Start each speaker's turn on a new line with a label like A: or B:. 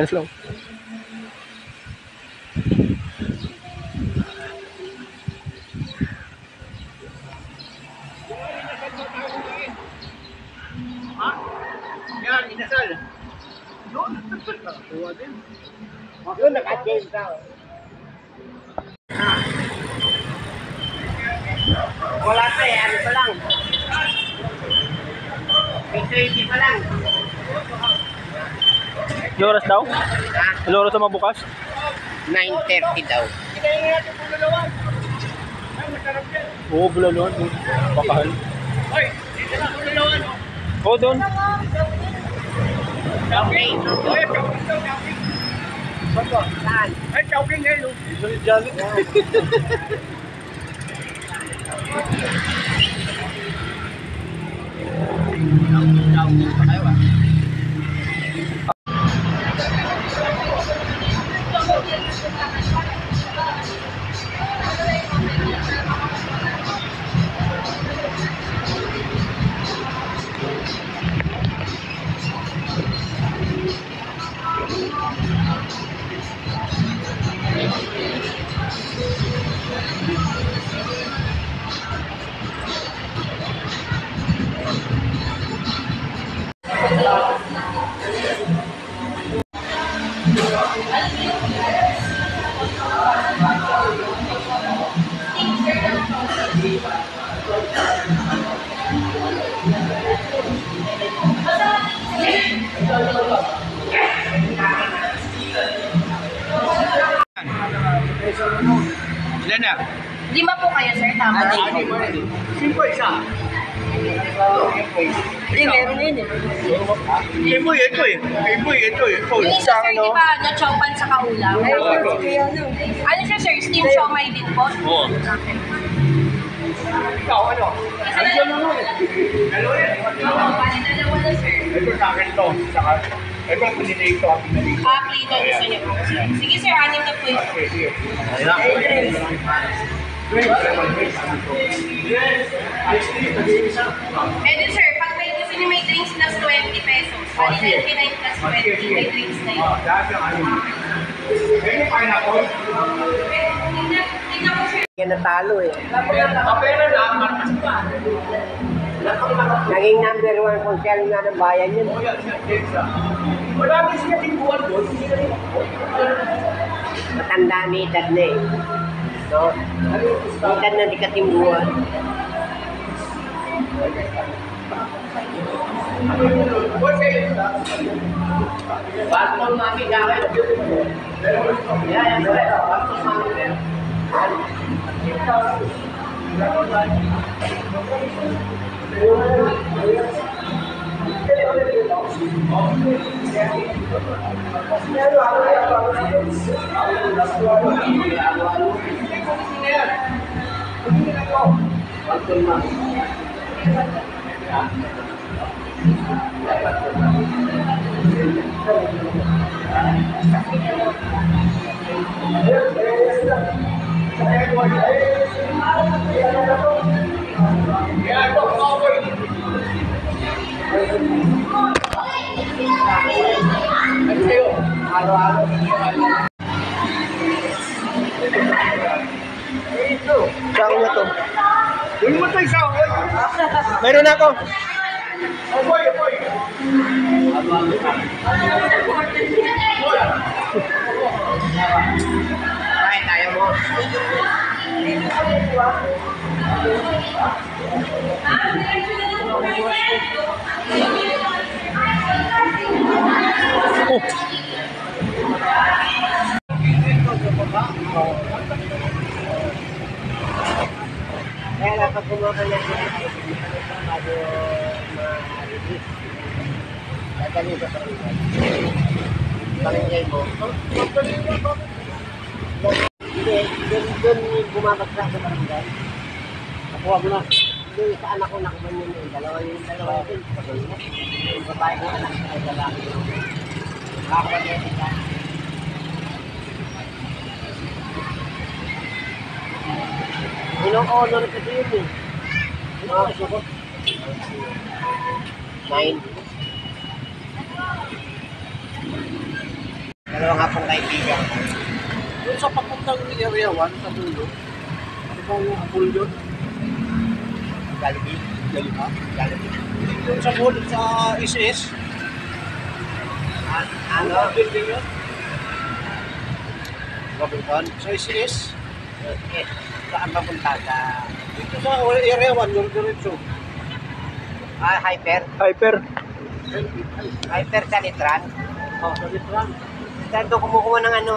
A: Slow.
B: Yan, inasal. Doon, nakakuha din. Doon, naka-change ka. Wala pa eh, ano pa lang. 20 pa lang.
A: Ilang oras daw? Ilang oras na mabukas?
B: 9:30 daw.
A: Oo, bulalo. Bakal.
B: Hoy, dito na bulalo.
A: Oo, doon.
B: Shopping. Saan? Ay, shopping ngayon.
A: Jolly.
B: Ilan na?
C: 5 po kayo, sir. Tama.
B: Simpo isa.
C: Hindi, meron yun eh.
B: Simpo ito eh. Simpo ito eh.
C: Yung isa, sir, di ba, na-chopan sa kaulam? Ano siya, sir? Steam siomay din po?
B: Oo. Ikaw ano? Ano naman eh? Dalawa yan.
C: Dalawa na, sir.
B: Ito sa akin to. Saka, ito ang pinili ito.
C: Plate ang gusto niyo po. Sige, sir, 6 na po yun.
B: Sige.
C: Pwede, sir. Pag may gusto niyo may drinks plus 20 pesos. Pwede 99 plus 20. May drinks na yun.
B: Pwede pineapple?
C: Tingnan po, sir.
D: Yan natalo eh.
B: Kapera na, markas pa.
D: Naging number 1 kung siya nga ng bayan yun.
B: Wala din siya tingkuhan doon.
D: Matanda ni edad na eh. No? Edad na di katimbuhan.
B: Bastol mami gawin. Yan, bastol mami.
A: Saan na to?
B: Doon mo tayo sa akin.
A: Meron na ako.
B: Aboy, aboy.
D: Kahit ayaw mo. Kaya lang pag kumuha niya bago ma-release. Dadali sa barangay. Barangay mo. Hindi, doon bumabagsak sa barangay. Nakuha mo na. Doon sa anak ko nakuha niyo yun. Dalawa yun. Yung babae ko anak ko ay lalaki. Nakakuha niya yun. Ino-honor kasi yun eh. Mga sugot. 9. Dalawang hapong kaibigan.
B: Doon sa papuntang area 1 sa dulo, ano bang pool yun?
D: Jollibee.
B: Galima.
D: Jollibee.
B: Doon sa pool, sa SS.
D: Ano?
B: Building yun?
D: Robinson?
B: Sa SS.
D: Eh, saan papunta? Sa
B: Dito sa area 1, yung diretso.
D: Hyper?
A: Hyper.
D: Hyper sa Litran?
B: Oh, sa Litran.
D: Saan doon kumukuha ng ano